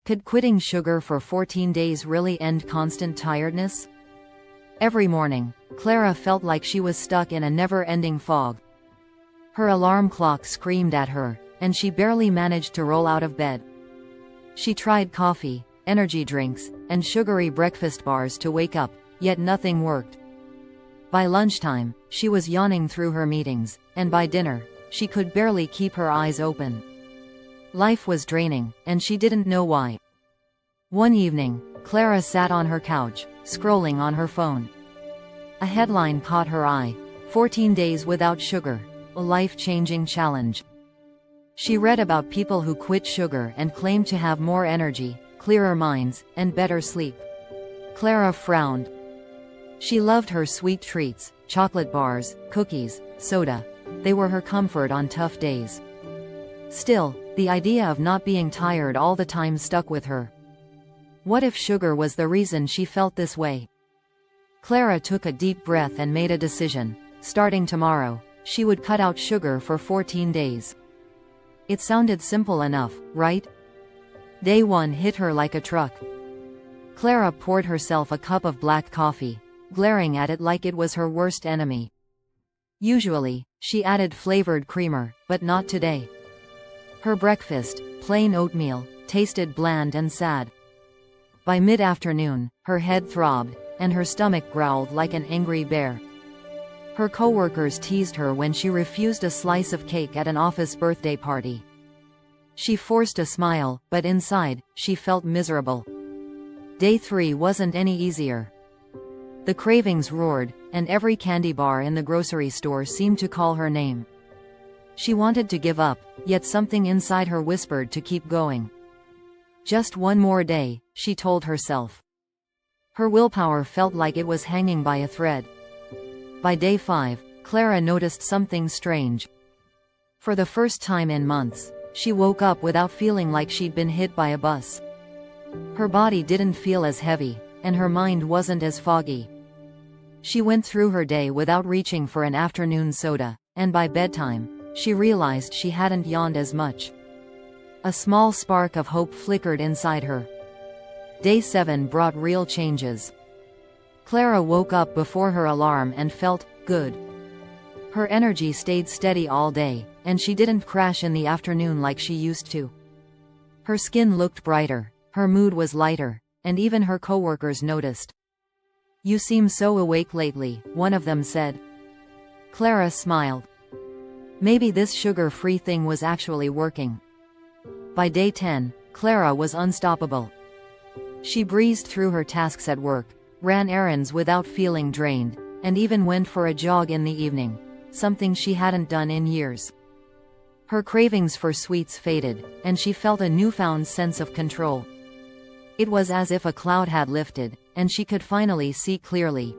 Could quitting sugar for 14 days really end constant tiredness? Every morning, Clara felt like she was stuck in a never-ending fog. Her alarm clock screamed at her, and she barely managed to roll out of bed. She tried coffee, energy drinks, and sugary breakfast bars to wake up, yet nothing worked. By lunchtime, she was yawning through her meetings, and by dinner, she could barely keep her eyes open. Life was draining, and she didn't know why. One evening, Clara sat on her couch, scrolling on her phone. A headline caught her eye: 14 days without sugar, a life-changing challenge. She read about people who quit sugar and claimed to have more energy, clearer minds, and better sleep. Clara frowned. She loved her sweet treats, chocolate bars, cookies, soda. They were her comfort on tough days. Still, the idea of not being tired all the time stuck with her. What if sugar was the reason she felt this way? Clara took a deep breath and made a decision. Starting tomorrow, she would cut out sugar for 14 days. It sounded simple enough, right? Day one hit her like a truck. Clara poured herself a cup of black coffee, glaring at it like it was her worst enemy. Usually, she added flavored creamer, but not today. Her breakfast, plain oatmeal, tasted bland and sad. By mid-afternoon, her head throbbed, and her stomach growled like an angry bear. Her coworkers teased her when she refused a slice of cake at an office birthday party. She forced a smile, but inside, she felt miserable. Day 3 wasn't any easier. The cravings roared, and every candy bar in the grocery store seemed to call her name. She wanted to give up, yet something inside her whispered to keep going. Just one more day, she told herself. Her willpower felt like it was hanging by a thread. By day 5, Clara noticed something strange. For the first time in months, she woke up without feeling like she'd been hit by a bus. Her body didn't feel as heavy, and her mind wasn't as foggy. She went through her day without reaching for an afternoon soda, and by bedtime, she realized she hadn't yawned as much. A small spark of hope flickered inside her. Day 7 brought real changes. Clara woke up before her alarm and felt good. Her energy stayed steady all day, and she didn't crash in the afternoon like she used to. Her skin looked brighter, her mood was lighter, and even her coworkers noticed. "You seem so awake lately," one of them said. Clara smiled. Maybe this sugar-free thing was actually working. By day 10, Clara was unstoppable. She breezed through her tasks at work, ran errands without feeling drained, and even went for a jog in the evening, something she hadn't done in years. Her cravings for sweets faded, and she felt a newfound sense of control. It was as if a cloud had lifted, and she could finally see clearly.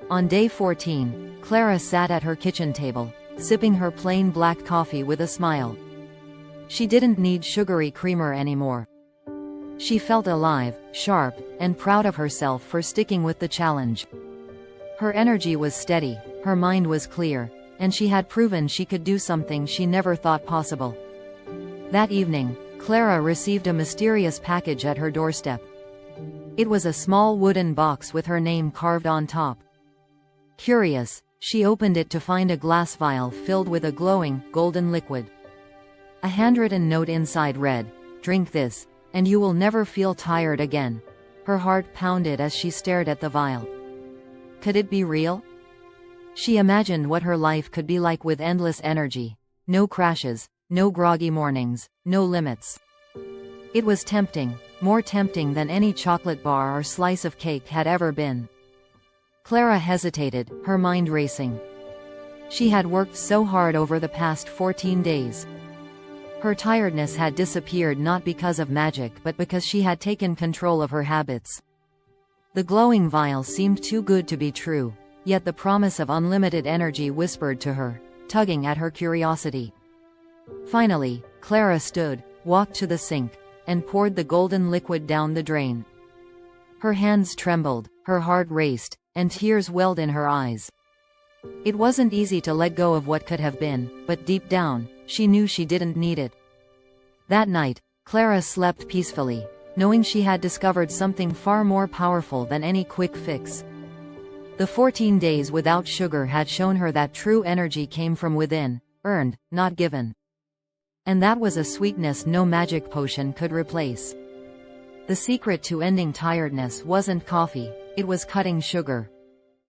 On day 14, Clara sat at her kitchen table, sipping her plain black coffee with a smile. She didn't need sugary creamer anymore. She felt alive, sharp, and proud of herself for sticking with the challenge. Her energy was steady, her mind was clear, and she had proven she could do something she never thought possible. That evening, Clara received a mysterious package at her doorstep. It was a small wooden box with her name carved on top. Curious, she opened it to find a glass vial filled with a glowing, golden liquid. A handwritten note inside read, "Drink this, and you will never feel tired again." Her heart pounded as she stared at the vial. Could it be real? She imagined what her life could be like with endless energy. No crashes, no groggy mornings, no limits. It was tempting, more tempting than any chocolate bar or slice of cake had ever been. Clara hesitated, her mind racing. She had worked so hard over the past 14 days. Her tiredness had disappeared not because of magic but because she had taken control of her habits. The glowing vial seemed too good to be true, yet the promise of unlimited energy whispered to her, tugging at her curiosity. Finally, Clara stood, walked to the sink, and poured the golden liquid down the drain. Her hands trembled, her heart raced, and tears welled in her eyes. It wasn't easy to let go of what could have been, but deep down, she knew she didn't need it. That night, Clara slept peacefully, knowing she had discovered something far more powerful than any quick fix. The 14 days without sugar had shown her that true energy came from within, earned, not given. And that was a sweetness no magic potion could replace. The secret to ending tiredness wasn't coffee, it was cutting sugar.